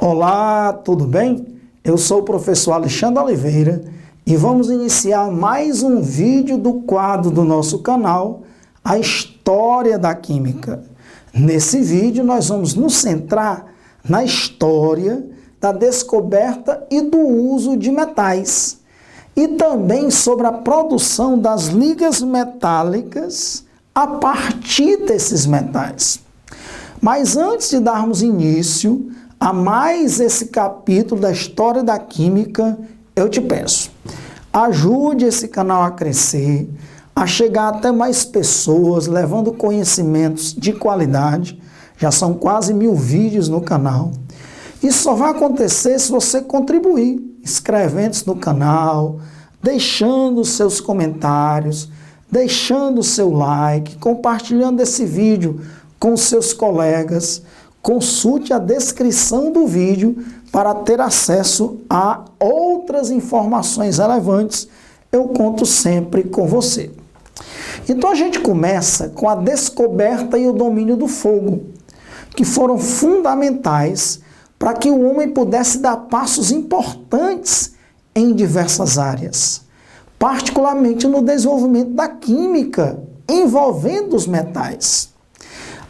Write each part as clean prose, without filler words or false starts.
Olá, tudo bem? Eu sou o professor Alexandre Oliveira e vamos iniciar mais um vídeo do quadro do nosso canal, A História da Química. Nesse vídeo nós vamos nos centrar na história da descoberta e do uso de metais e também sobre a produção das ligas metálicas a partir desses metais. Mas antes de darmos início a mais esse capítulo da história da química, eu te peço, ajude esse canal a crescer, a chegar até mais pessoas, levando conhecimentos de qualidade. Já são quase 1000 vídeos no canal. Isso só vai acontecer se você contribuir, inscrevendo-se no canal, deixando seus comentários, deixando seu like, compartilhando esse vídeo com seus colegas. Consulte a descrição do vídeo para ter acesso a outras informações relevantes. Eu conto sempre com você. Então a gente começa com a descoberta e o domínio do fogo, que foram fundamentais para que o homem pudesse dar passos importantes em diversas áreas, particularmente no desenvolvimento da química envolvendo os metais.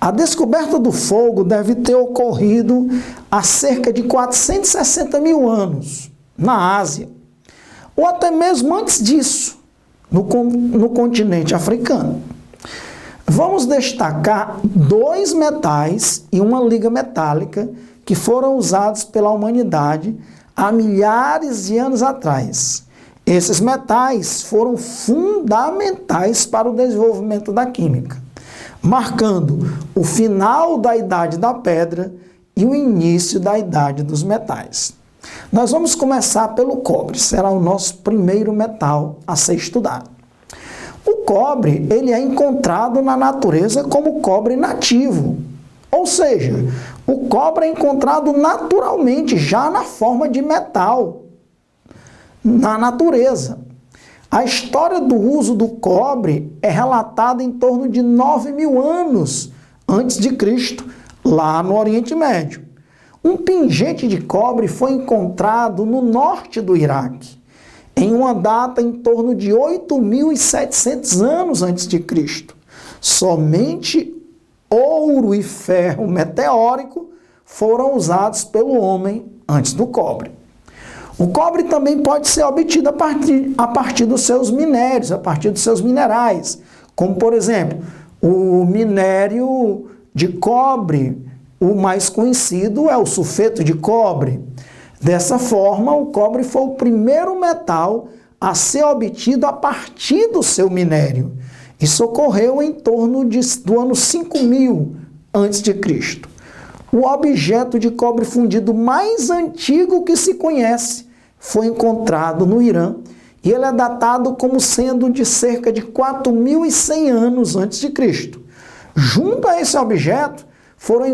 A descoberta do fogo deve ter ocorrido há cerca de 460 mil anos, na Ásia, ou até mesmo antes disso, no continente africano. Vamos destacar 2 metais e uma liga metálica que foram usados pela humanidade há milhares de anos atrás. Esses metais foram fundamentais para o desenvolvimento da química, marcando o final da Idade da Pedra e o início da Idade dos Metais. Nós vamos começar pelo cobre, será o nosso primeiro metal a ser estudado. O cobre, ele é encontrado na natureza como cobre nativo, ou seja, o cobre é encontrado naturalmente, já na forma de metal, na natureza. A história do uso do cobre é relatada em torno de 9.000 anos antes de Cristo, lá no Oriente Médio. Um pingente de cobre foi encontrado no norte do Iraque, em uma data em torno de 8.700 anos antes de Cristo. Somente ouro e ferro meteórico foram usados pelo homem antes do cobre. O cobre também pode ser obtido a partir dos seus minérios, a partir dos seus minerais, como, por exemplo, o minério de cobre, o mais conhecido é o sulfeto de cobre. Dessa forma, o cobre foi o primeiro metal a ser obtido a partir do seu minério. Isso ocorreu em torno do ano 5000 a.C. O objeto de cobre fundido mais antigo que se conhece foi encontrado no Irã e ele é datado como sendo de cerca de 4.100 anos antes de Cristo. Junto a esse objeto foram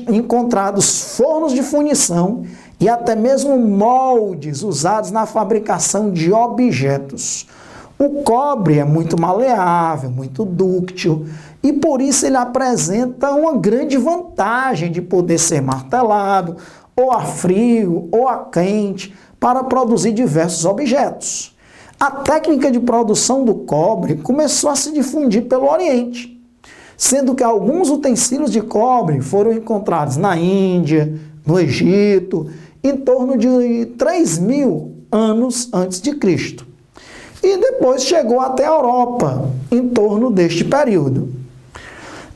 encontrados fornos de fundição e até mesmo moldes usados na fabricação de objetos. O cobre é muito maleável, muito dúctil, e por isso ele apresenta uma grande vantagem de poder ser martelado, ou a frio, ou a quente, para produzir diversos objetos. A técnica de produção do cobre começou a se difundir pelo Oriente, sendo que alguns utensílios de cobre foram encontrados na Índia, no Egito, em torno de 3.000 anos antes de Cristo. E depois chegou até a Europa, em torno deste período.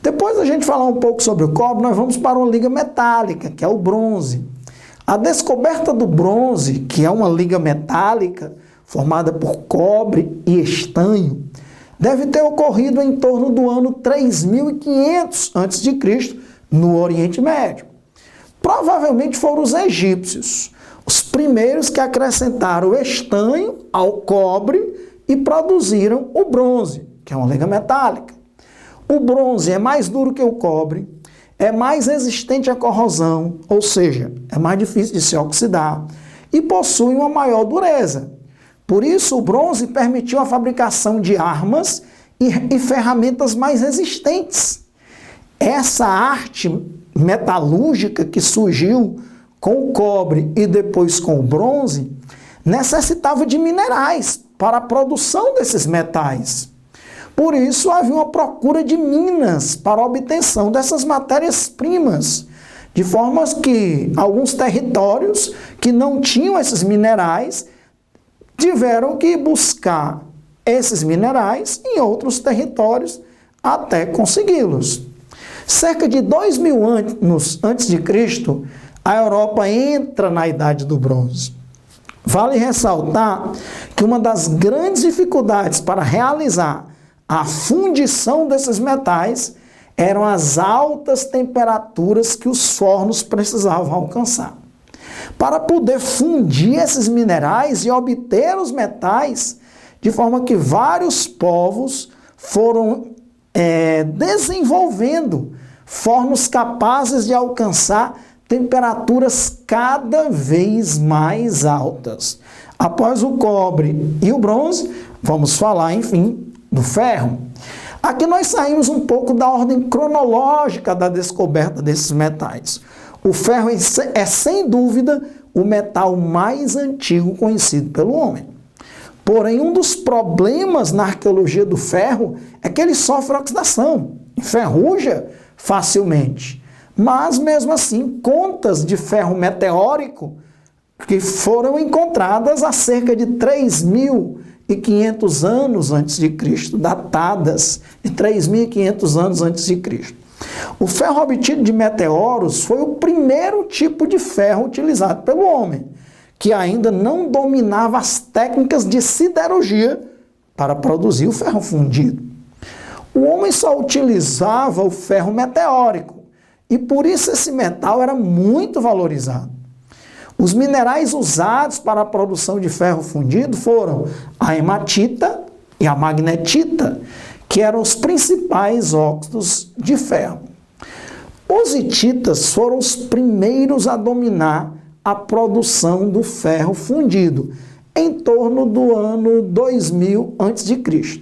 Depois da gente falar um pouco sobre o cobre, nós vamos para uma liga metálica, que é o bronze. A descoberta do bronze, que é uma liga metálica formada por cobre e estanho, deve ter ocorrido em torno do ano 3500 a.C., no Oriente Médio. Provavelmente foram os egípcios, os primeiros que acrescentaram o estanho ao cobre e produziram o bronze, que é uma liga metálica. O bronze é mais duro que o cobre, é mais resistente à corrosão, ou seja, é mais difícil de se oxidar, e possui uma maior dureza. Por isso, o bronze permitiu a fabricação de armas e ferramentas mais resistentes. Essa arte metalúrgica que surgiu com o cobre e depois com o bronze, necessitava de minerais para a produção desses metais. Por isso, havia uma procura de minas para a obtenção dessas matérias-primas, de forma que alguns territórios que não tinham esses minerais tiveram que buscar esses minerais em outros territórios até consegui-los. Cerca de 2000 anos antes de Cristo, a Europa entra na Idade do Bronze. Vale ressaltar que uma das grandes dificuldades para realizar a fundição desses metais eram as altas temperaturas que os fornos precisavam alcançar. Para poder fundir esses minerais e obter os metais, de forma que vários povos foram desenvolvendo fornos capazes de alcançar temperaturas cada vez mais altas. Após o cobre e o bronze, vamos falar, enfim, do ferro. Aqui nós saímos um pouco da ordem cronológica da descoberta desses metais. O ferro é, sem dúvida, o metal mais antigo conhecido pelo homem. Porém, um dos problemas na arqueologia do ferro é que ele sofre oxidação, enferruja facilmente. Mas, mesmo assim, contas de ferro meteórico que foram encontradas há cerca de 3.500 anos antes de Cristo, datadas de 3.500 anos antes de Cristo. O ferro obtido de meteoros foi o primeiro tipo de ferro utilizado pelo homem, que ainda não dominava as técnicas de siderurgia para produzir o ferro fundido. O homem só utilizava o ferro meteórico, e por isso esse metal era muito valorizado. Os minerais usados para a produção de ferro fundido foram a hematita e a magnetita, que eram os principais óxidos de ferro. Os hititas foram os primeiros a dominar a produção do ferro fundido, em torno do ano 2000 a.C.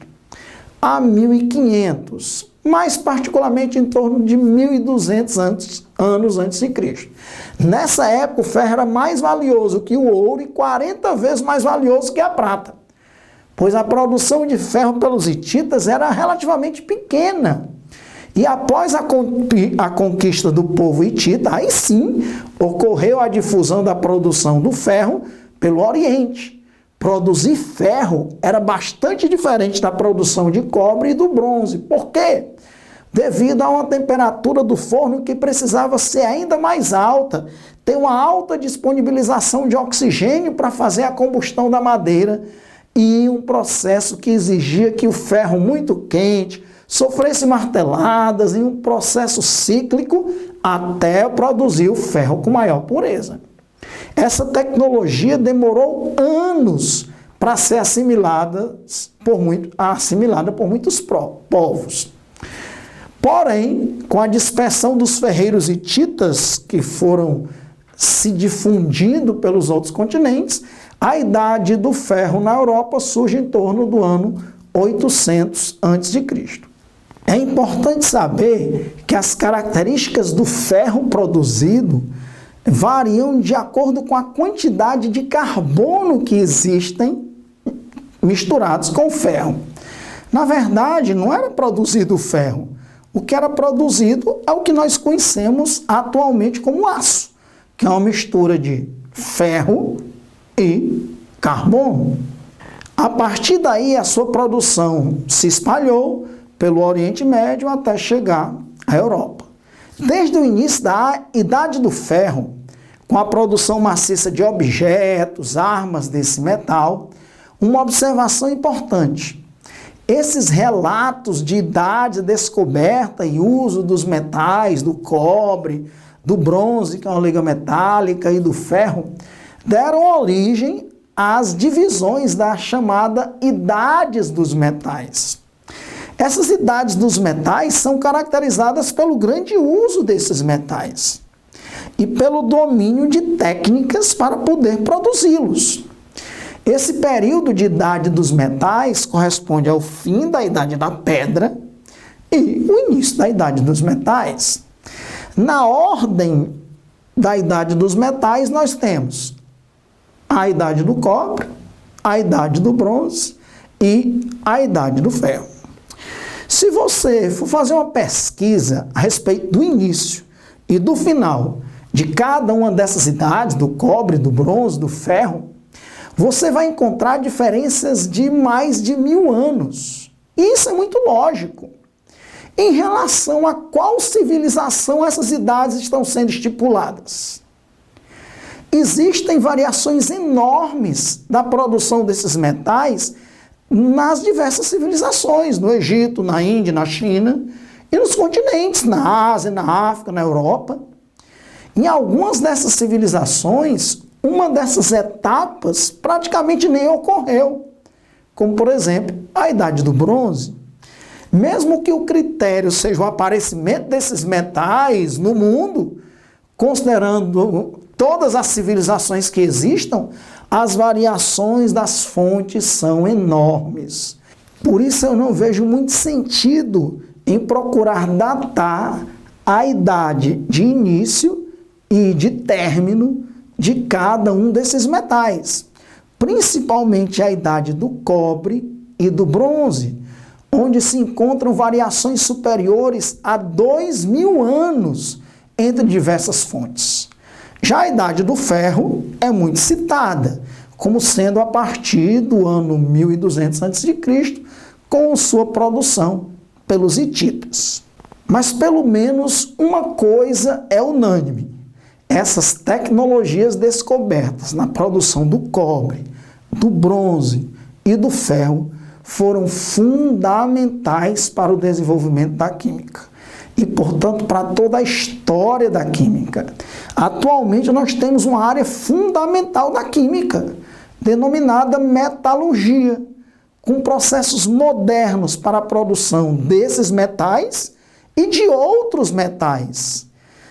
a 1500, mais particularmente em torno de 1200 anos antes de Cristo. Nessa época, o ferro era mais valioso que o ouro e 40 vezes mais valioso que a prata, pois a produção de ferro pelos hititas era relativamente pequena. E após a conquista do povo hitita, aí sim ocorreu a difusão da produção do ferro pelo Oriente. Produzir ferro era bastante diferente da produção de cobre e do bronze. Por quê? Devido a uma temperatura do forno que precisava ser ainda mais alta, ter uma alta disponibilização de oxigênio para fazer a combustão da madeira e um processo que exigia que o ferro muito quente sofresse marteladas em um processo cíclico até produzir o ferro com maior pureza. Essa tecnologia demorou anos para ser assimilada por muitos povos. Porém, com a dispersão dos ferreiros hititas, que foram se difundindo pelos outros continentes, a idade do ferro na Europa surge em torno do ano 800 a.C. É importante saber que as características do ferro produzido variam de acordo com a quantidade de carbono que existem misturados com o ferro. Na verdade, não era produzido o ferro. O que era produzido é o que nós conhecemos atualmente como aço, que é uma mistura de ferro e carbono. A partir daí, a sua produção se espalhou pelo Oriente Médio até chegar à Europa. Desde o início da Idade do Ferro, com a produção maciça de objetos, armas desse metal, uma observação importante. Esses relatos de idade, descoberta e uso dos metais, do cobre, do bronze, que é uma liga metálica, e do ferro, deram origem às divisões da chamada idades dos metais. Essas idades dos metais são caracterizadas pelo grande uso desses metais e pelo domínio de técnicas para poder produzi-los. Esse período de idade dos metais corresponde ao fim da Idade da Pedra e o início da Idade dos Metais. Na ordem da idade dos metais, nós temos a idade do cobre, a idade do bronze e a idade do ferro. Se você for fazer uma pesquisa a respeito do início e do final de cada uma dessas idades, do cobre, do bronze, do ferro, você vai encontrar diferenças de mais de 1000 anos. E isso é muito lógico. Em relação a qual civilização essas idades estão sendo estipuladas? Existem variações enormes da produção desses metais nas diversas civilizações, no Egito, na Índia, na China e nos continentes, na Ásia, na África, na Europa. Em algumas dessas civilizações, uma dessas etapas praticamente nem ocorreu, como, por exemplo, a Idade do Bronze. Mesmo que o critério seja o aparecimento desses metais no mundo, considerando todas as civilizações que existam, as variações das fontes são enormes. Por isso eu não vejo muito sentido em procurar datar a idade de início e de término de cada um desses metais, principalmente a idade do cobre e do bronze, onde se encontram variações superiores a 2000 anos entre diversas fontes. Já a idade do ferro é muito citada, como sendo a partir do ano 1200 a.C., com sua produção pelos hititas. Mas pelo menos uma coisa é unânime: essas tecnologias descobertas na produção do cobre, do bronze e do ferro foram fundamentais para o desenvolvimento da química e, portanto, para toda a história da química. Atualmente nós temos uma área fundamental da química, denominada metalurgia, com processos modernos para a produção desses metais e de outros metais,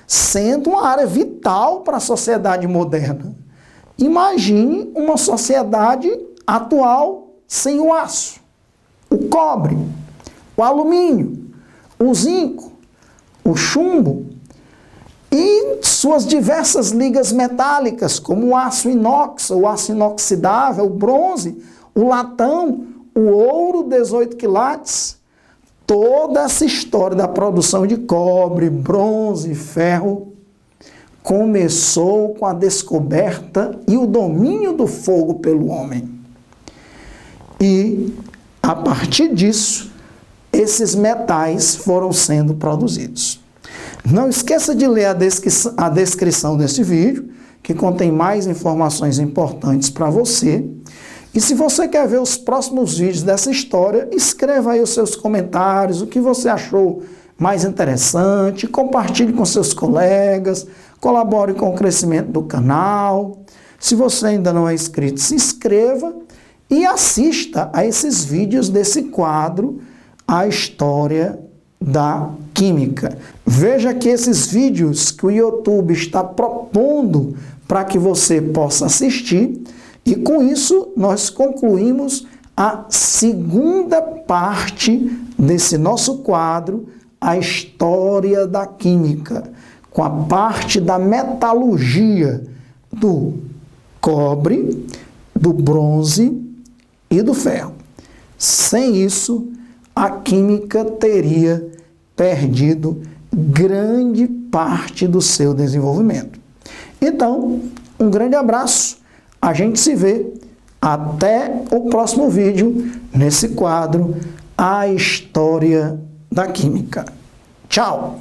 sendo uma área vital para a sociedade moderna. Imagine uma sociedade atual sem o aço, o cobre, o alumínio, o zinco, o chumbo e suas diversas ligas metálicas, como o aço inox, o aço inoxidável, o bronze, o latão, o ouro 18 quilates. Toda essa história da produção de cobre, bronze e ferro começou com a descoberta e o domínio do fogo pelo homem. E, a partir disso, esses metais foram sendo produzidos. Não esqueça de ler a descrição desse vídeo, que contém mais informações importantes para você. E se você quer ver os próximos vídeos dessa história, escreva aí os seus comentários, o que você achou mais interessante, compartilhe com seus colegas, colabore com o crescimento do canal. Se você ainda não é inscrito, se inscreva e assista a esses vídeos desse quadro, A História da Química. Veja que esses vídeos que o YouTube está propondo para que você possa assistir, e com isso nós concluímos a segunda parte desse nosso quadro, A História da Química, com a parte da metalurgia do cobre, do bronze e do ferro. Sem isso, a química teria perdido grande parte do seu desenvolvimento. Então, um grande abraço. A gente se vê até o próximo vídeo nesse quadro, A História da Química. Tchau!